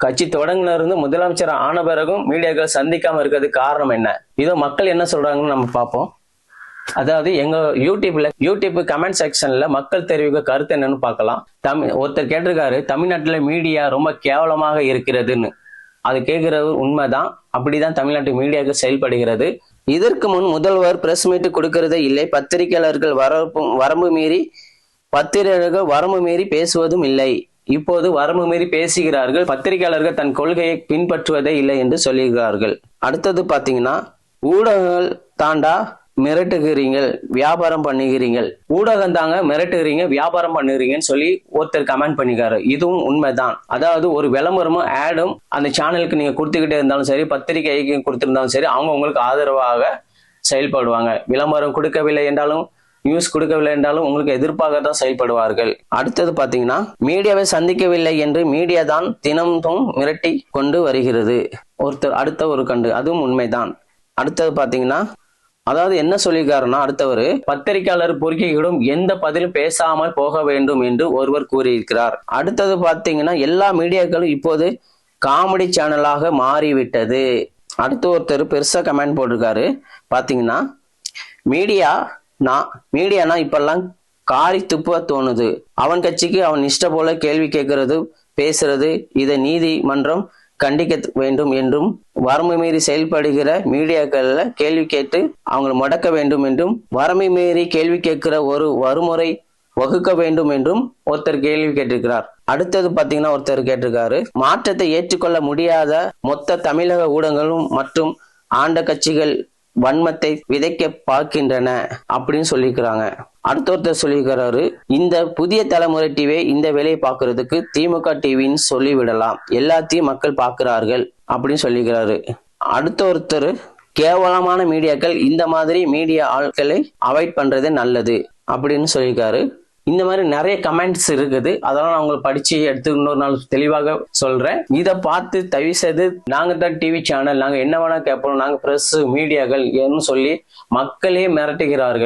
கட்சி தொடங்கின இருந்து முதலமைச்சர் ஆன பிறகும் மீடியாக்கள் சந்திக்காம இருக்கிறதுக்கு காரணம் என்ன? இதோ மக்கள் என்ன சொல்றாங்கன்னு நம்ம பார்ப்போம். அதாவது எங்க யூடியூப் கமெண்ட் செக்ஷன்ல மக்கள் தெரிவிக்க கருத்து என்னன்னு பார்க்கலாம். ஒருத்தர் கேட்டிருக்காரு, தமிழ்நாட்டுல மீடியா ரொம்ப கேவலமாக இருக்கிறதுன்னு. அது கேட்கிறது உண்மைதான். அப்படிதான் தமிழ்நாட்டு மீடியாவுக்கு செயல்படுகிறது. இதற்கு முன் முதல்வர் பிரஸ் மீட் கொடுக்கறதே இல்லை. பத்திரிகையாளர்கள் வரம்பு மீறி பேசுவதும் இல்லை. இப்போது வரம்பு மீறி பேசுகிறார்கள். பத்திரிகையாளர்கள் தன் கொள்கையை பின்பற்றுவதே இல்லை என்று சொல்லுகிறார்கள். அடுத்தது பாத்தீங்கன்னா, ஊடகங்கள் தாண்டா மிரட்டுகிறீங்க, வியாபாரம் பண்ணுகிறீங்க. ஊடகம் தாங்க மிரட்டுகிறீங்க, வியாபாரம் பண்ணுகிறீங்கன்னு சொல்லி ஒருத்தர் கமெண்ட் பண்ணிக்காரு. இதுவும் உண்மைதான். அதாவது ஒரு விளம்பரமும் ஆடும் அந்த சேனலுக்கு நீங்க கொடுத்துக்கிட்டே இருந்தாலும் சரி, பத்திரிகைக்கு கொடுத்திருந்தாலும் சரி, அவங்க உங்களுக்கு ஆதரவாக செயல்படுவாங்க. விளம்பரம் கொடுக்கவில்லை என்றாலும், நியூஸ் கொடுக்கவில்லை என்றாலும் உங்களுக்கு எதிர்ப்பாக தான் செயல்படுவார்கள். அடுத்தது பாத்தீங்கன்னா, மீடியாவை சந்திக்கவில்லை என்று மீடியா தான் தினமும் மிரட்டி கொண்டு வருகிறது. அடுத்த ஒரு கண்டு, அதுவும் உண்மைதான். அடுத்தது பாத்தீங்கன்னா, அதாவது என்ன சொல்லியிருக்காருன்னா, அடுத்தவர் பத்திரிகையாளர் பொறுக்கியிடம் எந்த பதிலும் பேசாமல் போக வேண்டும் என்று ஒருவர் கூறியிருக்கிறார். அடுத்தது பாத்தீங்கன்னா, எல்லா மீடியாக்களும் இப்போது காமெடி சேனலாக மாறிவிட்டது. அடுத்து ஒருத்தர் பெருசா கமெண்ட் போட்டிருக்காரு. பாத்தீங்கன்னா, மீடியானா இப்பெல்லாம் காரி துப்ப தோணுது. அவன் கட்சிக்கு அவன் இஷ்ட போல கேள்வி கேட்கறது, பேசுறது, இதை நீதிமன்றம் கண்டிக்க வேண்டும் என்றும், வரம்பு மீறி செயல்படுகிற மீடியாக்கள்ல கேள்வி கேட்டு அவங்களை முடக்க வேண்டும் என்றும், வரம்பு மீறி கேள்வி கேட்கிற ஒரு வறுமுறை வகுக்க வேண்டும் என்றும் ஒருத்தர் கேள்வி கேட்டிருக்கிறார். அடுத்தது பாத்தீங்கன்னா, ஒருத்தர் கேட்டிருக்காரு, மாற்றத்தை ஏற்றுக்கொள்ள முடியாத மொத்த தமிழக ஊடகங்களும் மற்றும் ஆண்ட கட்சிகள் வன்மத்தை விதைக்க பார்க்கின்றன அப்படின்னு சொல்லிக்கிறாங்க. அடுத்த ஒருத்தர் சொல்லிக்கிறாரு, இந்த புதிய தலைமுறை டிவியை இந்த வேலையை பார்க்கறதுக்கு திமுக டிவின்னு சொல்லிவிடலாம், எல்லாத்தையும் மக்கள் பார்க்கிறார்கள் அப்படின்னு சொல்லிக்கிறாரு. அடுத்த ஒருத்தர், கேவலமான மீடியாக்கள் இந்த மாதிரி மீடியா ஆட்களை அவாய்ட் பண்றதே நல்லது அப்படின்னு சொல்லியிருக்காரு. இந்த மாதிரி நிறைய கமெண்ட்ஸ் இருக்குது. அதெல்லாம் நான் உங்களுக்கு படிச்சு எடுத்து இன்னொரு நாள் தெளிவாக சொல்றேன். இதை பார்த்து தயவு செய்து, நாங்க தான் டிவி சேனல், நாங்க என்ன வேணா கேட்போம், நாங்க பிரஸ் மீடியாக்கள் சொல்லி மக்களே மிரட்டுகிறார்கள்.